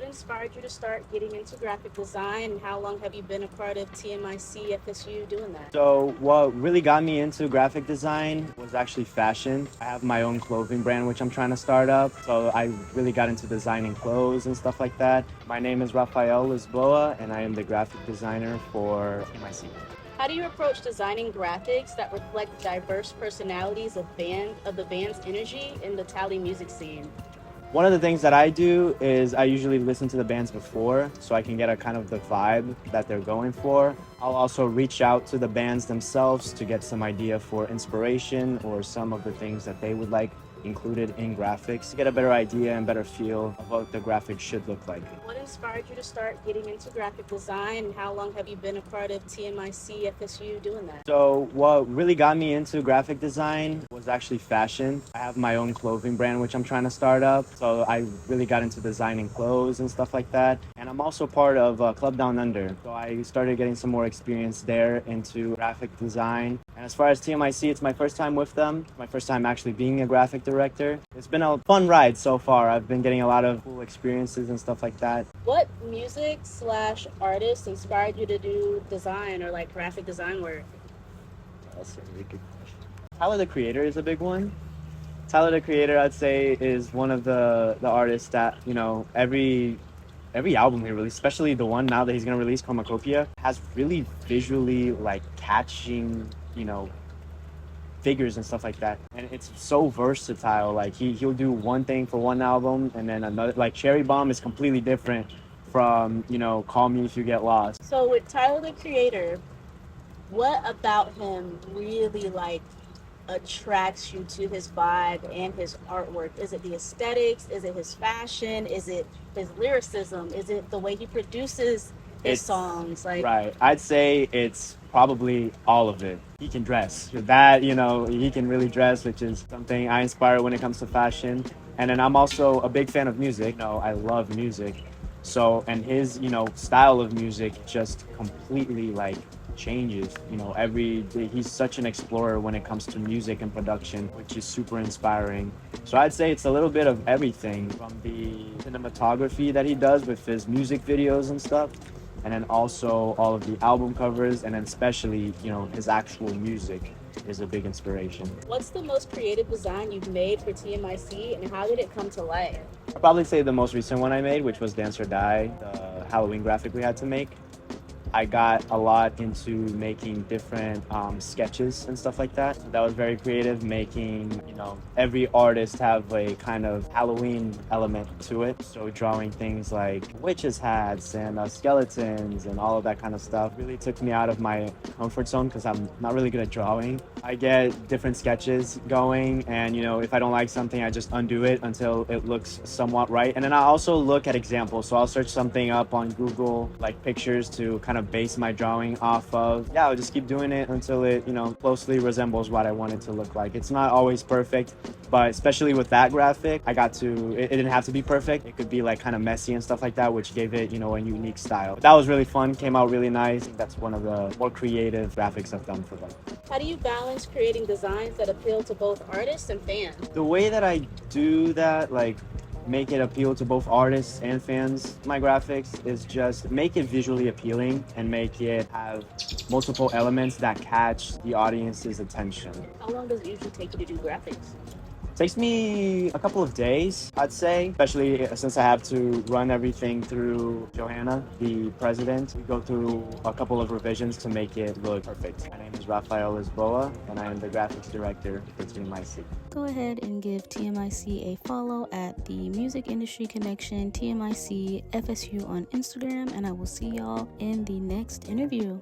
inspired you to start getting into graphic design, and how long have you been a part of TMICFSU doing that? So what really got me into graphic design was actually fashion. I have my own clothing brand, which I'm trying to start up. So I really got into designing clothes and stuff like that. My name is Rafael, and I am the graphic designer for TMIC. How do you approach designing graphics that reflect diverse personalities of the band's energy in the Tally music scene? One of the things that I do is I usually listen to the bands before so I can get a kind of the vibe that they're going for. I'll also reach out to the bands themselves to get some idea for inspiration or some of the things that they would like included in graphics to get a better idea and better feel of what the graphics should look like. What inspired you to start getting into graphic design, and how long have you been a part of TMICFSU doing that? So what really got me into graphic design was actually fashion. I have my own clothing brand, which I'm trying to start up. So I really got into designing clothes and stuff like that. And I'm also part of Club Down Under. So I started getting some more experience there into graphic design. And as far as TMIC, it's my first time with them. My first time actually being a graphic director. It's been a fun ride so far. I've been getting a lot of cool experiences and stuff like that. What music/artist inspired you to do design or like graphic design work? That's a really good question. Tyler, the Creator, is a big one. Tyler, the Creator, I'd say, is one of the artists that, every album he released, especially the one now that he's going to release, Chromacopia, has really visually, catching, figures and stuff like that. And it's so versatile. Like, he'll do one thing for one album, and then another. Like, Cherry Bomb is completely different from, Call Me If You Get Lost. So with Tyler, the Creator, what about him really attracts you to his vibe and his artwork? Is it the aesthetics? Is it his fashion? Is it his lyricism? Is it the way he produces his songs? Right. I'd say it's probably all of it. He can dress. That, he can really dress, which is something I inspire when it comes to fashion. And then I'm also a big fan of music. I love music. So, and his, style of music just completely changes, every day. He's such an explorer when it comes to music and production, which is super inspiring. So I'd say it's a little bit of everything, from the cinematography that he does with his music videos and stuff, and then also all of the album covers, and then especially, his actual music is a big inspiration. What's the most creative design you've made for TMIC, and how did it come to life? I'd probably say the most recent one I made, which was Dance or Die, the Halloween graphic we had to make. I got a lot into making different sketches and stuff like that. That was very creative, making, every artist have a kind of Halloween element to it. So drawing things like witches' hats and skeletons and all of that kind of stuff really took me out of my comfort zone because I'm not really good at drawing. I get different sketches going, and, if I don't like something, I just undo it until it looks somewhat right. And then I also look at examples. So I'll search something up on Google, like pictures, to kind of base my drawing off of. I'll just keep doing it until it, closely resembles what I want it to look like. It's not always perfect, but especially with that graphic, it didn't have to be perfect. It could be kind of messy and stuff like that, which gave it, a unique style. But that was really fun, came out really nice. I think that's one of the more creative graphics I've done for them. How do you balance creating designs that appeal to both artists and fans? The way that I do that, make it appeal to both artists and fans, my graphics, is just make it visually appealing and make it have multiple elements that catch the audience's attention. How long does it usually take you to do graphics? Takes me a couple of days, I'd say, especially since I have to run everything through Johanna, the president. We go through a couple of revisions to make it look perfect. My name is Rafael, and I am the graphics director for TMIC. Go ahead and give TMIC a follow at the Music Industry Connection, TMIC FSU on Instagram, and I will see y'all in the next interview.